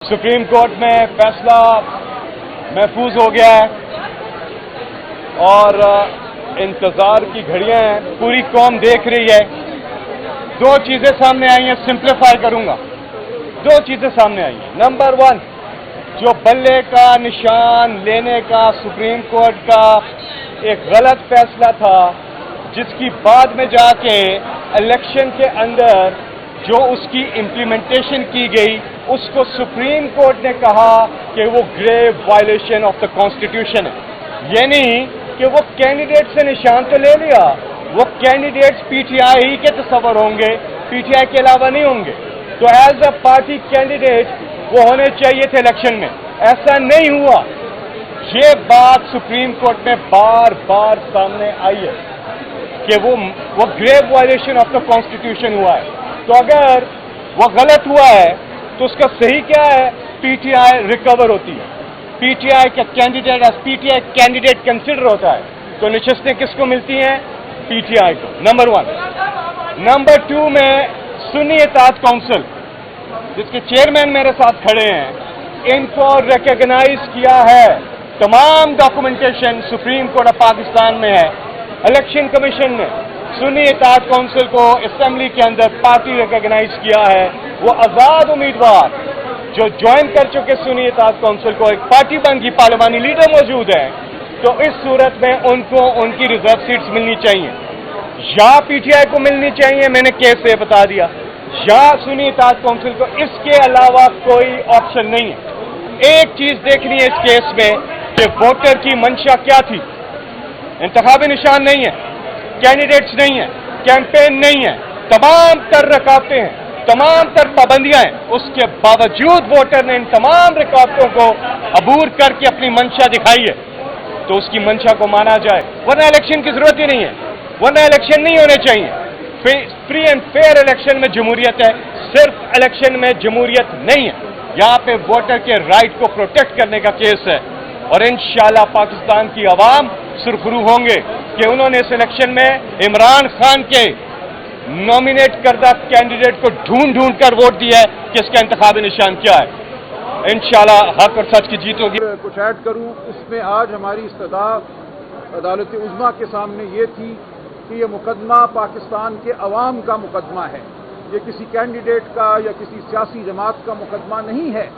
Supreme court में फैसला महफूज हो गया है और इंतजार की घड़ियां हैं। पूरी कौम देख रही है। दो चीजें सामने आई हैं, सिंप्लीफाई करूंगा। दो चीजें सामने आई हैं। नंबर वन, जो बल्ले का निशान लेने का सुप्रीम कोर्ट का एक गलत फैसला था, जिसकी बाद में जाके इलेक्शन के अंदर जो उसकी इम्प्लीमेंटेशन की गई, उसको सुप्रीम कोर्ट ने कहा कि वो grave violation of the constitution है। ये नहीं कि वो कैंडिडेट से निशान तो ले लिया, वो कैंडिडेट्स पीटीआई ही के तस्वर होंगे, पीटीआई के अलावा नहीं होंगे। तो एज अ पार्टी कैंडिडेट वो होने चाहिए थे इलेक्शन में, ऐसा नहीं हुआ। ये बात सुप्रीम कोर्ट में बार बार सामने आई है कि वो grave violation of the constitution हुआ है। तो अगर वो गलत हुआ है तो उसका सही क्या है? पीटीआई रिकवर होती है, पीटीआई का candidate as PTI candidate consider होता है। तो नशिस्तें किसको मिलती हैं? पीटीआई को, नंबर वन। नंबर टू में सुन्नी इत्तेहाद काउंसिल, जिसके चेयरमैन मेरे साथ खड़े हैं, इनको रिकॉग्नाइज किया है। तमाम documentation supreme court of Pakistan में है। इलेक्शन कमीशन ने सुन्नी इत्तेहाद काउंसिल को असेंबली के अंदर पार्टी रिकॉग्नाइज किया है। वो आजाद उम्मीदवार जो ज्वाइन कर चुके सुन्नी इत्तेहाद काउंसिल को एक पार्टी बन की पार्लिमानी लीडर मौजूद है। तो इस सूरत में उनको उनकी रिजर्व सीट्स मिलनी चाहिए, या पीटीआई को मिलनी चाहिए, मैंने केस से बता दिया, या सुन्नी इत्तेहाद काउंसिल को। इसके अलावा कोई ऑप्शन नहीं है। एक चीज देखनी है इस केस में कि वोटर की मंशा क्या थी। इंतखाबी निशान नहीं है, कैंडिडेट्स नहीं है, कैंपेन नहीं है, तमाम तर रकावटें हैं, तमाम तर पाबंदियां हैं। उसके बावजूद वोटर ने इन तमाम रुकावटों को अबूर करके अपनी मंशा दिखाई है, तो उसकी मंशा को माना जाए, वरना इलेक्शन की जरूरत ही नहीं है, वरना इलेक्शन नहीं होने चाहिए। फ्री एंड फेयर इलेक्शन में जमहूरियत है, सिर्फ इलेक्शन में जमहूरियत नहीं है। यहाँ पे वोटर के राइट को प्रोटेक्ट करने का केस है और इंशाल्लाह पाकिस्तान की आवाम सुरखरू होंगे कि उन्होंने इस इलेक्शन में इमरान खान के नॉमिनेट करदा कैंडिडेट को ढूंढ ढूंढ कर वोट दिया है कि इसका इंतखाबी निशान क्या है। इंशाल्लाह हक और सच की जीत होगी। कुछ ऐड करूं, इसमें आज हमारी इस्तदा अदालत उज़्मा के सामने ये थी कि ये मुकदमा पाकिस्तान के अवाम का मुकदमा है। ये किसी कैंडिडेट का या किसी सियासी जमात का मुकदमा नहीं है।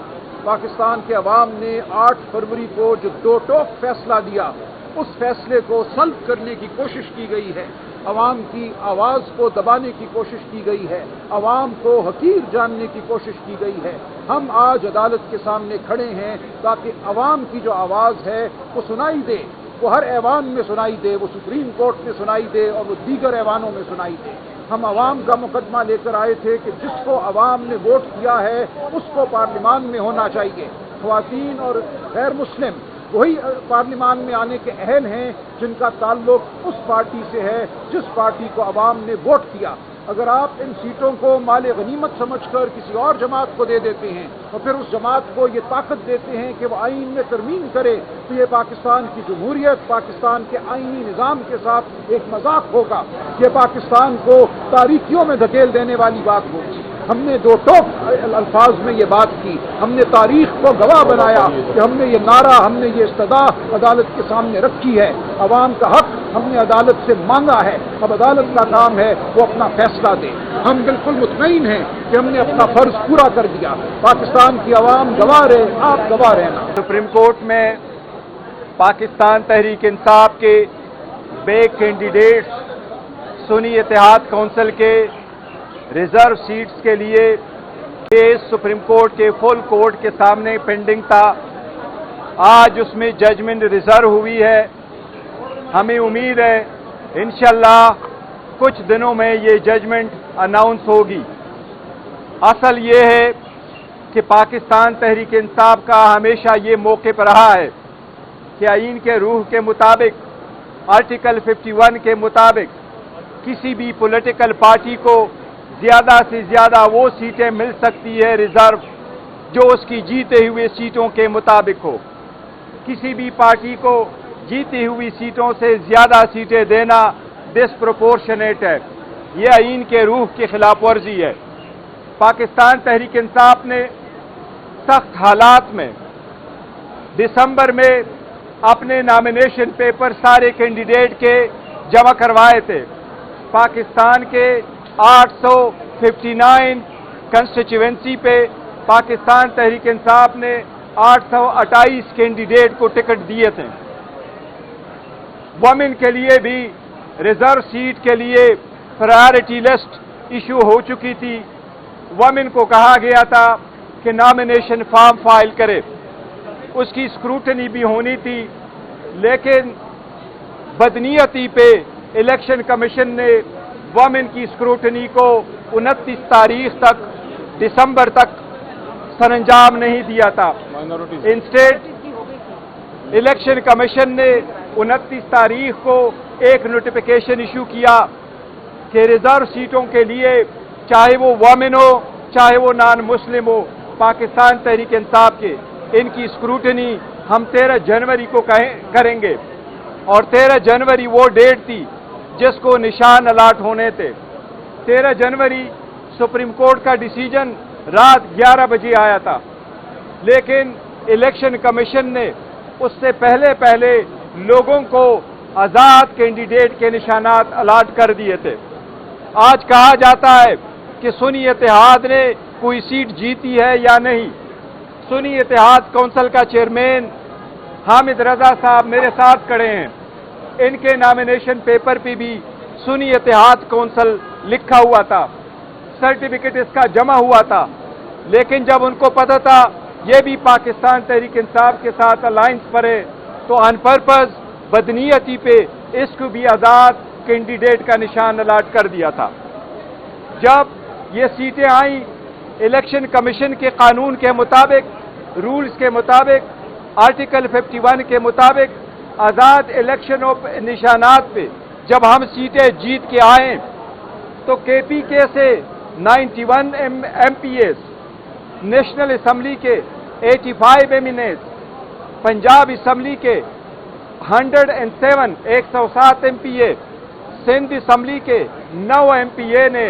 पाकिस्तान के अवाम ने 8 फरवरी को जो दो टोक फैसला दिया, उस फैसले को सल्ब करने की कोशिश की गई है। अवाम की आवाज़ को दबाने की कोशिश की गई है, अवाम को हकीर जानने की कोशिश की गई है। हम आज अदालत के सामने खड़े हैं ताकि अवाम की जो आवाज़ है वो सुनाई दे, वो हर ऐवान में सुनाई दे, वो सुप्रीम कोर्ट में सुनाई दे और वो दीगर ऐवानों में सुनाई दे। हम अवाम का मुकदमा लेकर आए थे कि जिसको अवाम ने वोट किया है उसको पार्लियामान में होना चाहिए। ख्वातीन और गैर मुस्लिम वही पार्लियामान में आने के अहल हैं जिनका ताल्लुक उस पार्टी से है जिस पार्टी को अवाम ने वोट किया। अगर आप इन सीटों को माले गनीमत समझकर किसी और जमात को दे देते हैं और फिर उस जमात को ये ताकत देते हैं कि वह आईन में तरमीम करे, तो ये पाकिस्तान की जमहूरियत, पाकिस्तान के आईनी निज़ाम के साथ एक मजाक होगा। ये पाकिस्तान को तारीकियों में धकेल देने वाली बात होगी। हमने दो टोक अल्फाज में ये बात की, हमने तारीख को गवाह बनाया कि हमने ये नारा, हमने ये इस्तदा अदालत के सामने रखी है। अवाम का हक हमने अदालत से मांगा है, अब अदालत का काम है वो अपना फैसला दे। हम बिल्कुल मुतमईन हैं कि हमने अपना फर्ज पूरा कर दिया। पाकिस्तान की अवाम गवाह रहे, आप गवाह रहना। सुप्रीम कोर्ट में पाकिस्तान तहरीक इंसाफ के बे कैंडिडेट्स सुन्नी इत्तेहाद काउंसिल के रिजर्व सीट्स के लिए केस सुप्रीम कोर्ट के फुल कोर्ट के सामने पेंडिंग था। आज उसमें जजमेंट रिजर्व हुई है। हमें उम्मीद है इंशाल्लाह कुछ दिनों में ये जजमेंट अनाउंस होगी। असल ये है कि पाकिस्तान तहरीक इंसाफ का हमेशा ये मौके पर रहा है कि आईन के रूह के मुताबिक, आर्टिकल 51 के मुताबिक किसी भी पॉलिटिकल पार्टी को ज़्यादा से ज़्यादा वो सीटें मिल सकती है रिजर्व जो उसकी जीते हुए सीटों के मुताबिक हो। किसी भी पार्टी को जीती हुई सीटों से ज़्यादा सीटें देना डिस्प्रोपोर्शनेट है। ये आईन के रूह की खिलाफ वर्जी है। पाकिस्तान तहरीक इंसाफ ने सख्त हालात में दिसंबर में अपने नॉमिनेशन पेपर सारे कैंडिडेट के जमा करवाए थे। पाकिस्तान के 859 कंस्टिट्यूएंसी पे पाकिस्तान तहरीक इंसाफ ने 828 कैंडिडेट को टिकट दिए थे। वुमेन के लिए भी रिजर्व सीट के लिए प्रायोरिटी लिस्ट इशू हो चुकी थी। वुमेन को कहा गया था कि नॉमिनेशन फॉर्म फाइल करे, उसकी स्क्रूटनी भी होनी थी, लेकिन बदनीयती पे इलेक्शन कमीशन ने वुमेन की स्क्रूटनी को 29 तारीख तक दिसंबर तक सरंजाम नहीं दिया था। इंस्टेड इलेक्शन कमीशन ने 29 तारीख को एक नोटिफिकेशन इशू किया कि रिजर्व सीटों के लिए चाहे वो वुमेन हो चाहे वो नॉन मुस्लिम हो, पाकिस्तान तहरीक इंसाफ के इनकी स्क्रूटनी हम 13 जनवरी को करेंगे। और 13 जनवरी वो डेट थी जिसको निशान अलाट होने थे। 13 जनवरी सुप्रीम कोर्ट का डिसीजन रात 11 बजे आया था, लेकिन इलेक्शन कमीशन ने उससे पहले लोगों को आज़ाद कैंडिडेट के निशानात अलाट कर दिए थे। आज कहा जाता है कि सुन्नी इत्तेहाद ने कोई सीट जीती है या नहीं। सुन्नी इत्तेहाद काउंसिल का चेयरमैन हामिद रजा साहब मेरे साथ खड़े हैं, इनके नॉमिनेशन पेपर पे भी सुन्नी इत्तेहाद काउंसिल लिखा हुआ था, सर्टिफिकेट इसका जमा हुआ था। लेकिन जब उनको पता था ये भी पाकिस्तान तहरीक इंसाफ के साथ अलायंस पर है, तो ऑन पर्पस बदनीयती पे इसको भी आज़ाद कैंडिडेट का निशान अलाट कर दिया था। जब ये सीटें आई, इलेक्शन कमीशन के कानून के मुताबिक, रूल्स के मुताबिक, आर्टिकल 51 के मुताबिक आज़ाद इलेक्शन ऑफ निशानात पे जब हम सीटें जीत के आए तो KPK से 91 MPs, नेशनल असम्बली के 85 MNs, पंजाब असम्बली के 107 MPA, सिंध असम्बली के 9 MPA ने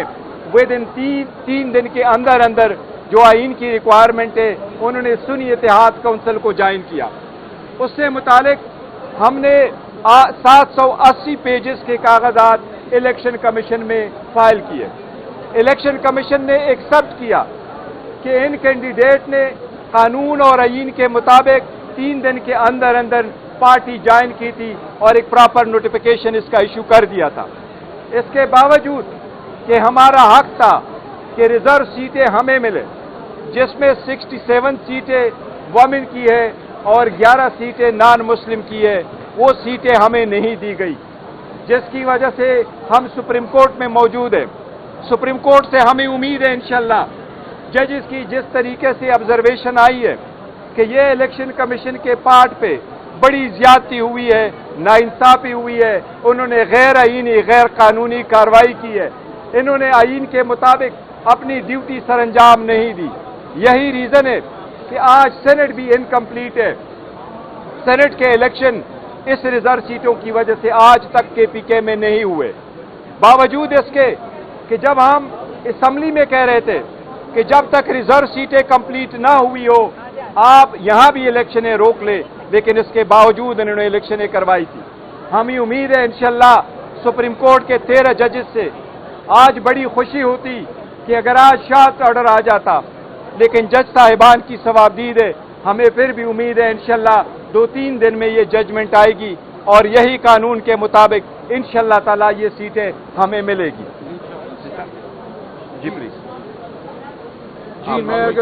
विद इन 3 दिन के अंदर जो आइन की रिक्वायरमेंट है उन्होंने सुन्नी इत्तेहाद काउंसिल को ज्वाइन किया। उससे मुतालिक हमने 780 पेजेस के कागजात इलेक्शन कमीशन में फाइल किए। इलेक्शन कमीशन ने एक्सेप्ट किया कि इन कैंडिडेट ने कानून और आइन के मुताबिक 3 दिन के अंदर पार्टी ज्वाइन की थी और एक प्रॉपर नोटिफिकेशन इसका इशू कर दिया था। इसके बावजूद कि हमारा हक था कि रिजर्व सीटें हमें मिले, जिसमें 67 सीटें वुमेन की है और 11 सीटें नॉन मुस्लिम की है, वो सीटें हमें नहीं दी गई, जिसकी वजह से हम सुप्रीम कोर्ट में मौजूद हैं। सुप्रीम कोर्ट से हमें उम्मीद है इंशाल्लाह जजेस की जिस तरीके से ऑब्जर्वेशन आई है कि ये इलेक्शन कमीशन के पार्ट पे बड़ी ज्यादती हुई है, नाइंसाफी हुई है, उन्होंने गैर आईनी गैर कानूनी कार्रवाई की है, इन्होंने आइन के मुताबिक अपनी ड्यूटी सरंजाम नहीं दी। यही रीजन है कि आज सेनेट भी इनकम्प्लीट है। सेनेट के इलेक्शन इस रिजर्व सीटों की वजह से आज तक KPK में नहीं हुए। बावजूद इसके कि जब हम असम्बली में कह रहे थे कि जब तक रिजर्व सीटें कंप्लीट ना हुई हो आप यहां भी इलेक्शनें रोक ले, लेकिन इसके बावजूद इन्होंने इलेक्शनें करवाई थी। हमें उम्मीद है इंशाल्लाह सुप्रीम कोर्ट के 13 जजेस से आज बड़ी खुशी होती कि अगर आज शार्ट ऑर्डर आ जाता, लेकिन जज साहिबान की सवाबदीद है। हमें फिर भी उम्मीद है इंशाल्लाह 2-3 दिन में ये जजमेंट आएगी और यही कानून के मुताबिक इंशाल्लाह ताला ये सीटें हमें मिलेगी। जी प्लीज। जी मैं